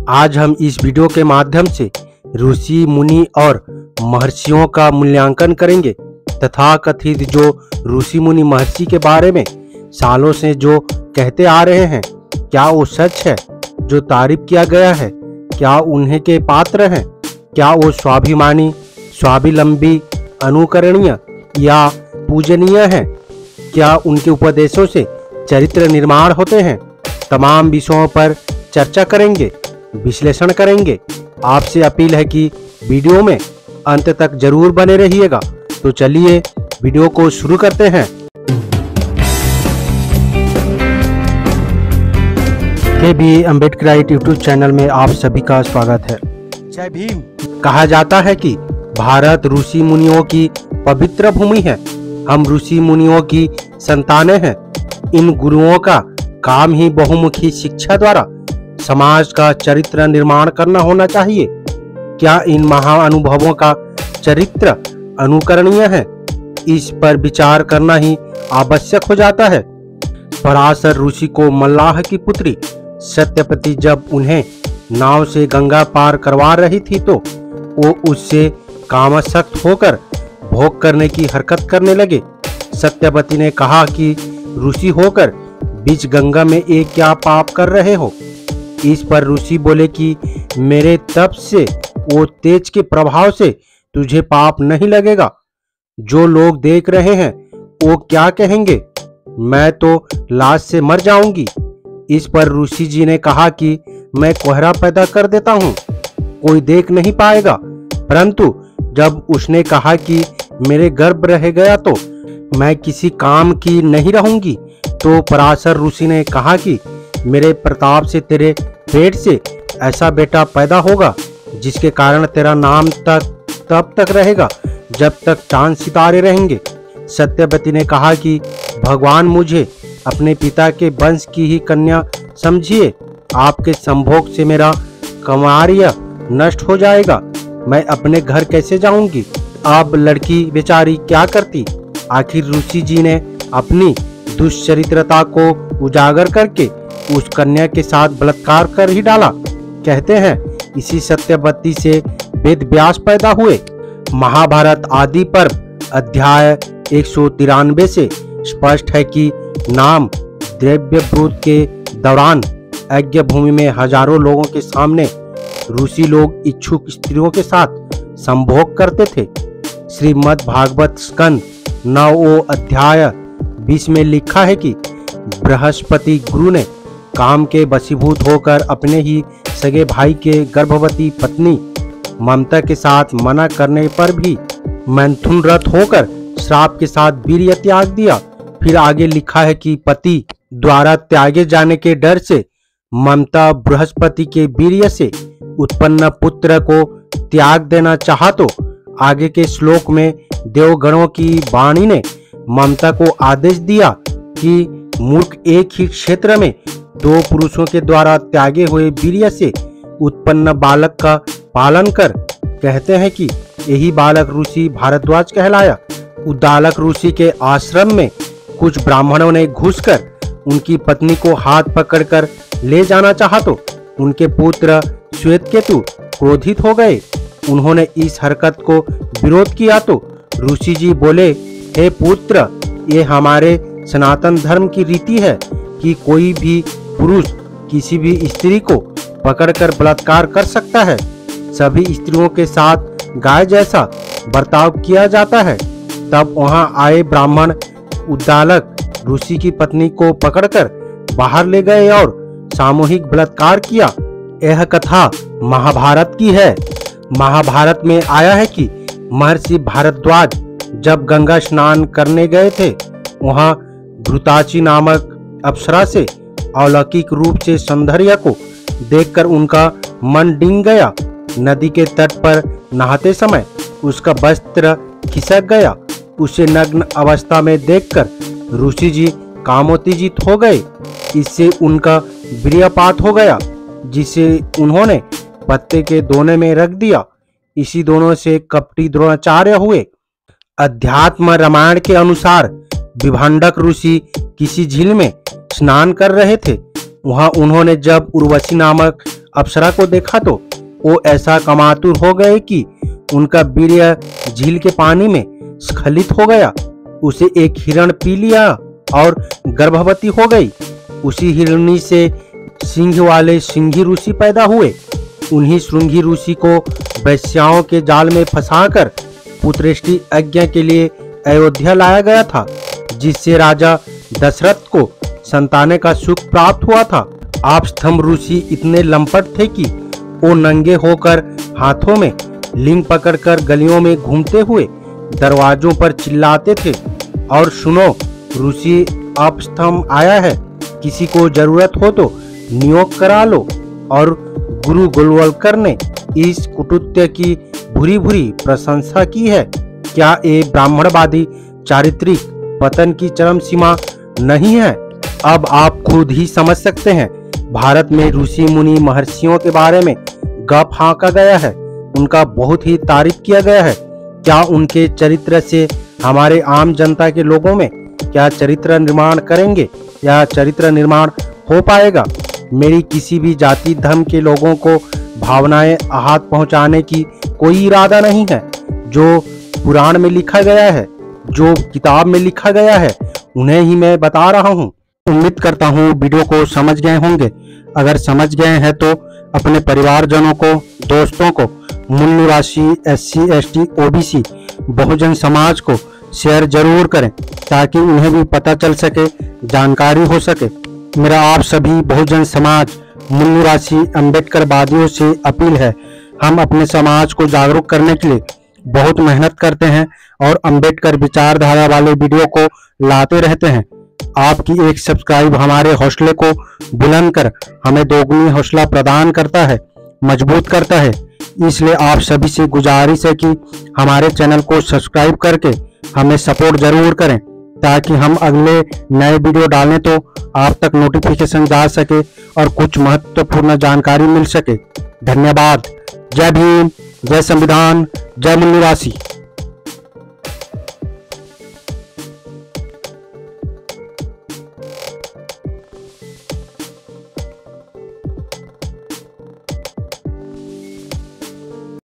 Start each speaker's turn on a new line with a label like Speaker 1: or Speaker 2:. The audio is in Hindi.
Speaker 1: आज हम इस वीडियो के माध्यम से ऋषि मुनि और महर्षियों का मूल्यांकन करेंगे तथा कथित जो ऋषि मुनि महर्षि के बारे में सालों से जो कहते आ रहे हैं, क्या वो सच है? जो तारीफ किया गया है, क्या उन्हीं के पात्र हैं? क्या वो स्वाभिमानी, स्वावलंबी, अनुकरणीय या पूजनीय हैं? क्या उनके उपदेशों से चरित्र निर्माण होते हैं? तमाम विषयों पर चर्चा करेंगे, विश्लेषण करेंगे। आपसे अपील है कि वीडियो में अंत तक जरूर बने रहिएगा। तो चलिए वीडियो को शुरू करते हैं। के.बी. अम्बेडकराइट यूट्यूब चैनल में आप सभी का स्वागत है। जय भीम। कहा जाता है कि भारत ऋषि मुनियों की पवित्र भूमि है। हम ऋषि मुनियों की संतानें हैं। इन गुरुओं का काम ही बहुमुखी शिक्षा द्वारा समाज का चरित्र निर्माण करना होना चाहिए। क्या इन महाअनुभवों का चरित्र अनुकरणीय है? इस पर विचार करना ही आवश्यक हो जाता है। पराशर ऋषि को मल्लाह की पुत्री सत्यवती जब उन्हें नाव से गंगा पार करवा रही थी तो वो उससे कामासक्त होकर भोग करने की हरकत करने लगे। सत्यवती ने कहा कि ऋषि होकर बीच गंगा में एक क्या पाप कर रहे हो? इस पर ऋषि बोले कि मेरे तप से वो तेज के प्रभाव से तुझे पाप नहीं लगेगा। जो लोग देख रहे हैं वो क्या कहेंगे? मैं तो लाश से मर जाऊंगी। इस पर ऋषि जी ने कहा कि मैं कोहरा पैदा कर देता हूँ, कोई देख नहीं पाएगा। परंतु जब उसने कहा कि मेरे गर्भ रह गया तो मैं किसी काम की नहीं रहूंगी, तो पराशर ऋषि ने कहा कि मेरे प्रताप से तेरे पेट से ऐसा बेटा पैदा होगा जिसके कारण तेरा नाम तब तक रहेगा जब तक चांद सितारे रहेंगे। सत्यवती ने कहा कि भगवान मुझे अपने पिता के वंश की ही कन्या समझिए। आपके संभोग से मेरा कमार्य नष्ट हो जाएगा। मैं अपने घर कैसे जाऊंगी? अब लड़की बेचारी क्या करती? आखिर ऋषि जी ने अपनी दुष्चरित्रता को उजागर करके उस कन्या के साथ बलात्कार कर ही डाला। कहते हैं इसी सत्यवती से वेद व्यास पैदा हुए। महाभारत आदि पर्व अध्याय 193 से स्पष्ट है कि नाम द्रव्यव्रूत के दौरान यज्ञ भूमि में हजारों लोगों के सामने ऋषि लोग इच्छुक स्त्रियों के साथ संभोग करते थे। श्रीमद् भागवत स्कंद 9 अध्याय 20 में लिखा है कि बृहस्पति गुरु ने काम के वशीभूत होकर अपने ही सगे भाई के गर्भवती पत्नी ममता के साथ मना करने पर भी मैथुन रत होकर श्राप के साथ वीर्य त्याग दिया। फिर आगे लिखा है कि पति द्वारा त्यागे जाने के डर से ममता बृहस्पति के वीर्य से उत्पन्न पुत्र को त्याग देना चाहा तो आगे के श्लोक में देवगणों की वाणी ने ममता को आदेश दिया कि मूर्ख एक ही क्षेत्र में 2 पुरुषों के द्वारा त्यागे हुए वीर्य से उत्पन्न बालक का पालन कर। कहते हैं कि यही बालक ऋषि भारद्वाज कहलाया। उद्दालक ऋषि के आश्रम में कुछ ब्राह्मणों ने घुसकर उनकी पत्नी को हाथ पकड़कर ले जाना चाहा तो उनके पुत्र श्वेतकेतु क्रोधित हो गए। उन्होंने इस हरकत को विरोध किया तो ऋषि जी बोले, हे पुत्र, ये हमारे सनातन धर्म की रीति है कि कोई भी पुरुष किसी भी स्त्री को पकड़कर बलात्कार कर सकता है। सभी स्त्रियों के साथ गाय जैसा बर्ताव किया जाता है। तब वहां आए ब्राह्मण उद्दालक ऋषि की पत्नी को पकड़कर बाहर ले गए और सामूहिक बलात्कार किया। यह कथा महाभारत की है। महाभारत में आया है कि महर्षि भारद्वाज जब गंगा स्नान करने गए थे, वहां घृताची नामक अप्सरा से अलौकिक रूप से सौंदर्य को देखकर उनका मन डिंग गया। नदी के तट पर नहाते समय उसका वस्त्र खिसक गया। उसे नग्न अवस्था में देखकर ऋषि जी कामोत्तेजित हो गए। इससे उनका वीर्यपात हो गया, जिसे उन्होंने पत्ते के दोने में रख दिया। इसी दोनों से कपटी द्रोणाचार्य हुए। अध्यात्म रामायण के अनुसार विभांडक ऋषि किसी झील में स्नान कर रहे थे। वहां उन्होंने जब उर्वशी नामक अप्सरा को देखा तो वो ऐसा कामातुर हो गए कि उनका वीर्य झील के पानी में स्खलित हो गया। उसे एक हिरण पी लिया और गर्भवती हो गई। उसी हिरणी से सिंह वाले सिंही ऋषि पैदा हुए। उन्हीं श्रृंगी ऋषि को वैश्याओं के जाल में फंसाकर पुत्रेष्टि यज्ञ के लिए अयोध्या लाया गया था, जिससे राजा दशरथ को संताने का सुख प्राप्त हुआ था। आपस्थम्भ ऋषि इतने लंपट थे कि वो नंगे होकर हाथों में लिंग पकड़कर गलियों में घूमते हुए दरवाजों पर चिल्लाते थे, और सुनो ऋषि आपस्थम्भ आया है, किसी को जरूरत हो तो नियोग करा लो। और गुरु गोलवलकर ने इस कुटुत्य की भूरी भूरी प्रशंसा की है। क्या ये ब्राह्मणवादी चारित्रिक पतन की चरम सीमा नहीं है? अब आप खुद ही समझ सकते हैं। भारत में ऋषि मुनि महर्षियों के बारे में गप हाँका गया है, उनका बहुत ही तारीफ किया गया है। क्या उनके चरित्र से हमारे आम जनता के लोगों में क्या चरित्र निर्माण करेंगे या चरित्र निर्माण हो पाएगा? मेरी किसी भी जाति धर्म के लोगों को भावनाएं आहत पहुंचाने की कोई इरादा नहीं है। जो पुराण में लिखा गया है, जो किताब में लिखा गया है, उन्हें ही मैं बता रहा हूं। उम्मीद करता हूं वीडियो को समझ गए होंगे। अगर समझ गए हैं तो अपने परिवारजनों को, दोस्तों को, मूल निवासी, SC, ST, OBC, Bahujan Samaj को शेयर जरूर करें ताकि उन्हें भी पता चल सके, जानकारी हो सके। मेरा आप सभी बहुजन समाज, मूल निवासी अम्बेडकरवादियों से अपील है, हम अपने समाज को जागरूक करने के लिए बहुत मेहनत करते हैं और अम्बेडकर विचारधारा वाले वीडियो को लाते रहते हैं। आपकी एक सब्सक्राइब हमारे हौसले को बुलंद कर हमें दोगुनी हौसला प्रदान करता है, मजबूत करता है। इसलिए आप सभी से गुजारिश है कि हमारे चैनल को सब्सक्राइब करके हमें सपोर्ट जरूर करें ताकि हम अगले नए वीडियो डालें तो आप तक नोटिफिकेशन जा सके और कुछ महत्वपूर्ण जानकारी मिल सके। धन्यवाद। जय भीम, जय संविधान, जय मूल निवासी।